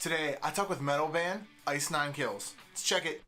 Today, I talk with metal band Ice 9 Kills. Let's check it.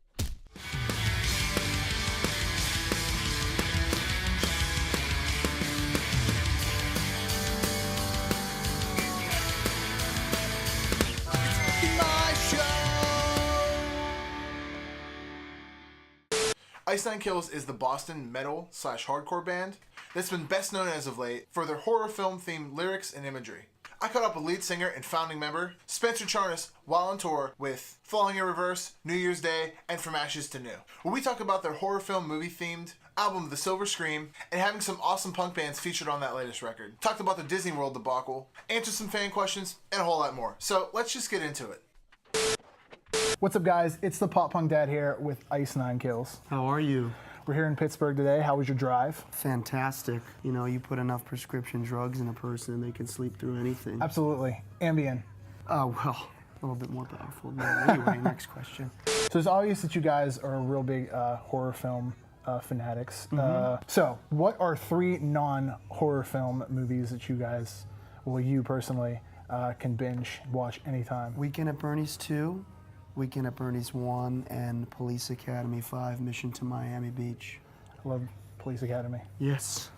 Ice 9 Kills is the Boston metal / hardcore band that's been best known as of late for their horror film themed lyrics and imagery. I caught up with lead singer and founding member Spencer Charnas while on tour with Falling in Reverse, New Year's Day, and From Ashes to New, where we talk about their horror film movie themed album The Silver Scream and having some awesome punk bands featured on that latest record. Talked about the Disney World debacle, answered some fan questions, and a whole lot more. So let's just get into it. What's up, guys? It's the Pop Punk Dad here with Ice 9 Kills. How are you? We're here in Pittsburgh today. How was your drive? Fantastic. You know, you put enough prescription drugs in a person and they can sleep through anything. Absolutely. Ambien. Oh, well, a little bit more powerful. No, anyway, next question. So it's obvious that you guys are real big horror film fanatics. So what are 3 non-horror film movies that you guys, well, you personally, can binge watch anytime? Weekend at Bernie's 2. Weekend at Bernie's 1, and Police Academy 5, Mission to Miami Beach. I love Police Academy. Yes,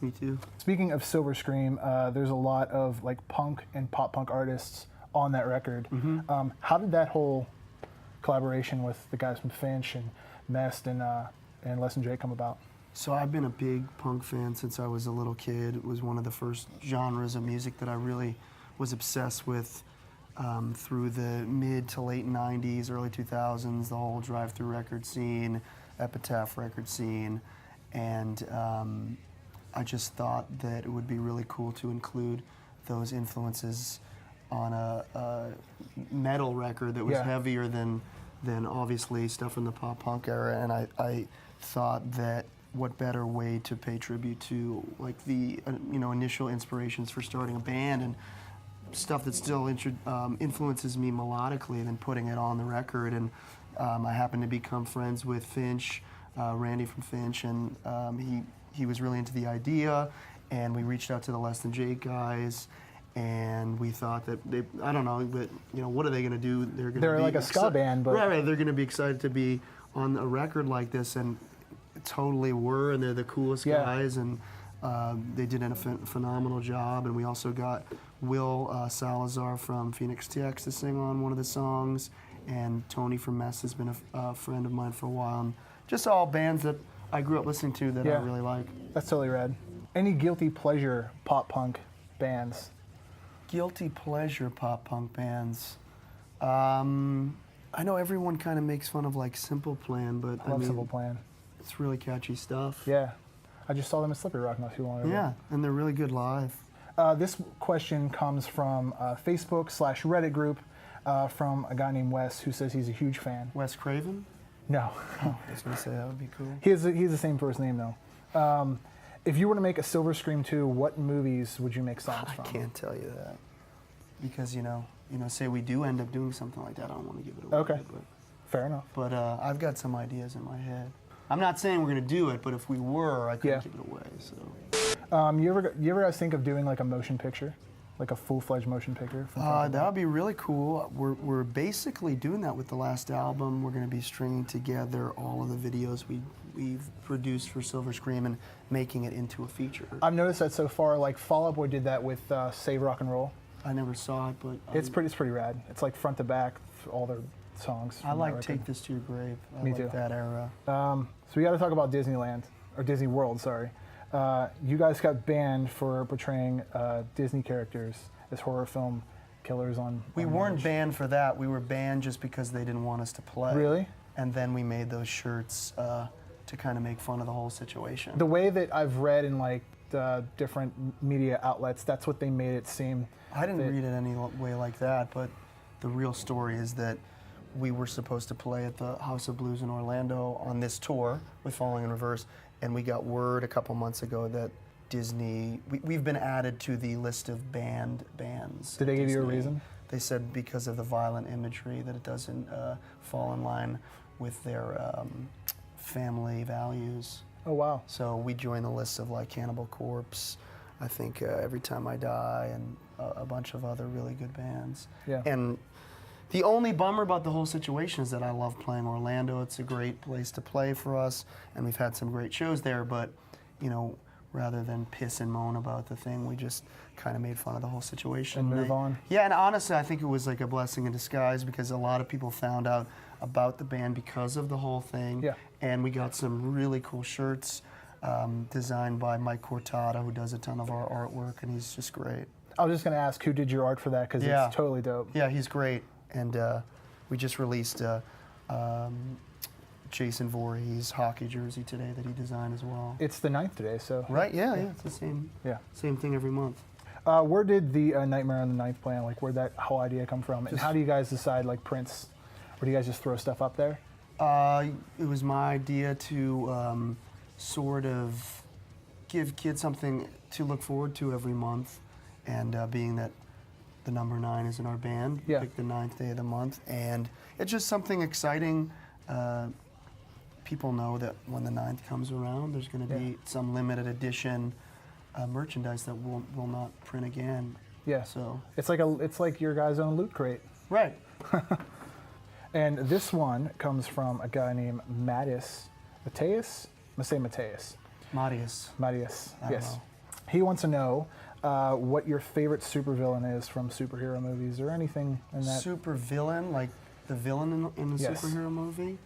me too. Speaking of Silver Scream, there's a lot of like punk and pop punk artists on that record. How did that whole collaboration with the guys from Finch and Mest and Less Than Jake come about? So I've been a big punk fan since I was a little kid. It was one of the first genres of music that I really was obsessed with. Through the mid to late 90s, early 2000s, the whole drive-through record scene, Epitaph record scene, and I just thought that it would be really cool to include those influences on a metal record that was heavier than obviously stuff from the pop-punk era, and I thought that what better way to pay tribute to like the initial inspirations for starting a band and stuff that still influences me melodically than putting it on the record. And I happened to become friends with Finch, Randy from Finch, and he was really into the idea, and we reached out to the Less Than Jake guys, and we thought that I don't know, but what are they going to do? They're like a ska band, but right, they're going to be excited to be on a record like this, and totally were, and they're the coolest guys, and they did a phenomenal job. And we also got Will Salazar from Phoenix TX to sing on one of the songs, and Tony from Mess has been a friend of mine for a while, and just all bands that I grew up listening to that I really like. That's totally rad. Any guilty pleasure pop punk bands? Guilty pleasure pop punk bands. I know everyone kind of makes fun of like Simple Plan, but I love Simple Plan. It's really catchy stuff. Yeah. I just saw them at Slippery Rock not too long ago. Yeah, and they're really good live. This question comes from a Facebook/Reddit group from a guy named Wes who says he's a huge fan. Wes Craven? No. I was going to say that would be cool. He has the same first name though. If you were to make a Silver Scream 2, what movies would you make songs from? I can't tell you that because say we do end up doing something like that, I don't want to give it away. Okay. Fair enough. But I've got some ideas in my head. I'm not saying we're going to do it, but if we were, I couldn't give it away. So. You ever guys think of doing like a motion picture, like a full-fledged motion picture? That would be really cool. We're basically doing that with the last album. We're going to be stringing together all of the videos we've produced for Silver Scream and making it into a feature. I've noticed that so far. Like Fall Out Boy did that with Save Rock and Roll. I never saw it, but it's pretty rad. It's like front to back, all their songs. I like Take This to Your Grave. Me like too. That era. So we got to talk about Disneyland, or Disney World, sorry. You guys got banned for portraying Disney characters as horror film killers on. We weren't banned for that. We were banned just because they didn't want us to play. Really? And then we made those shirts to kind of make fun of the whole situation. The way that I've read in like the different media outlets, that's what they made it seem. I didn't read it any way like that, but the real story is that we were supposed to play at the House of Blues in Orlando on this tour with Falling in Reverse, and we got word a couple months ago that Disney, we've been added to the list of banned bands. Did they give you a reason? They said because of the violent imagery, that it doesn't fall in line with their family values. Oh, wow. So we joined the list of like Cannibal Corpse, I think Every Time I Die, and a bunch of other really good bands. Yeah. And The only bummer about the whole situation is that I love playing Orlando. It's a great place to play for us, and we've had some great shows there, but, you know, rather than piss and moan about the thing, we just kind of made fun of the whole situation. And move on. Yeah, and honestly, I think it was like a blessing in disguise because a lot of people found out about the band because of the whole thing. Yeah. And we got some really cool shirts designed by Mike Cortada, who does a ton of our artwork, and he's just great. I was just going to ask who did your art for that, because Yeah. it's totally dope. Yeah, he's great. And we just released Jason Voorhees hockey jersey today that he designed as well. It's the 9th today, so. Right? Yeah, it's the same thing every month. Where did the Nightmare on the 9th plan, like where'd that whole idea come from? And how do you guys decide like prints, or do you guys just throw stuff up there? It was my idea to sort of give kids something to look forward to every month, and being that the number 9 is in our band, Yeah. pick the 9th day of the month, and it's just something exciting. People know that when the 9th comes around, there's going to be some limited edition merchandise that will not print again. Yeah. So It's like your guys' own loot crate. right. And this one comes from a guy named Mateus. Mateus? I'm gonna say Mateus. Marius. Mateus. I don't Yes. know. He wants to know what your favorite supervillain is from superhero movies or anything in that. Supervillain, like the villain in the Yes. superhero movie.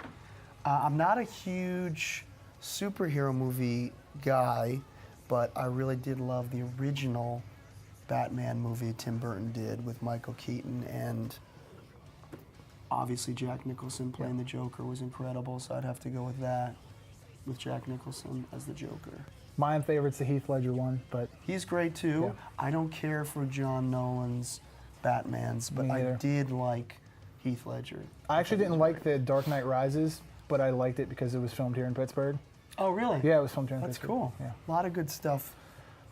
I'm not a huge superhero movie guy, but I really did love the original Batman movie Tim Burton did with Michael Keaton, and obviously Jack Nicholson playing the Joker was incredible, so I'd have to go with that, with Jack Nicholson as the Joker. My favorite's the Heath Ledger one, but He's great too. Yeah. I don't care for John Nolan's Batmans, but Me I either. did like Heath Ledger. I actually didn't like the Dark Knight Rises, but I liked it because it was filmed here in Pittsburgh. Oh, really? Yeah, it was filmed here in That's Pittsburgh. cool. Yeah. A lot of good stuff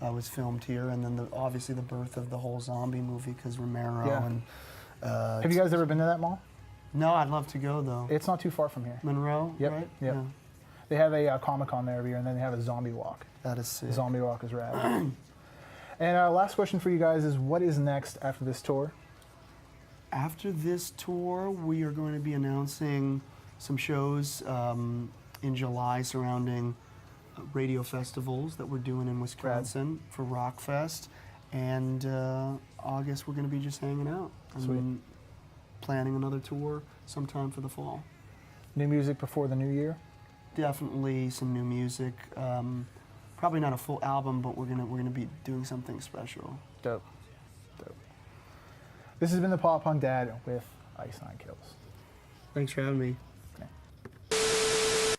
was filmed here, and then obviously the birth of the whole zombie movie because Romero Yeah. and. Have you guys ever been to that mall? No, I'd love to go though. It's not too far from here. Monroe, Yep, right? yep. Yeah. They have a Comic-Con there every year, and then they have a zombie walk. That is sick. Zombie walk is rad. And last question for you guys is, what is next after this tour? After this tour, we are going to be announcing some shows in July surrounding radio festivals that we're doing in Wisconsin for Rockfest. And August, we're going to be just hanging out. Sweet. And planning another tour sometime for the fall. New music before the new year? Definitely some new music. Probably not a full album, but we're gonna be doing something special. Dope. Dope. This has been the Pop Punk Dad with Ice Nine Kills. Thanks for having me.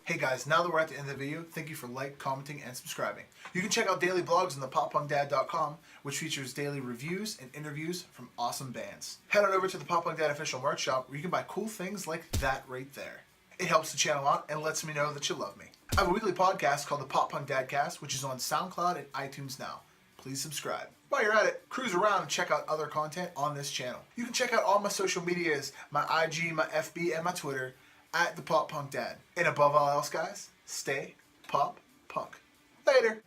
Hey guys, now that we're at the end of the video, thank you for commenting, and subscribing. You can check out daily blogs on thepoppunkdad.com, which features daily reviews and interviews from awesome bands. Head on over to the Pop Punk Dad official merch shop where you can buy cool things like that right there. It helps the channel out and lets me know that you love me. I have a weekly podcast called the Pop Punk Dadcast, which is on SoundCloud and iTunes now. Please subscribe. While you're at it, cruise around and check out other content on this channel. You can check out all my social medias, my IG, my FB, and my Twitter, at the Pop Punk Dad. And above all else, guys, stay pop punk. Later.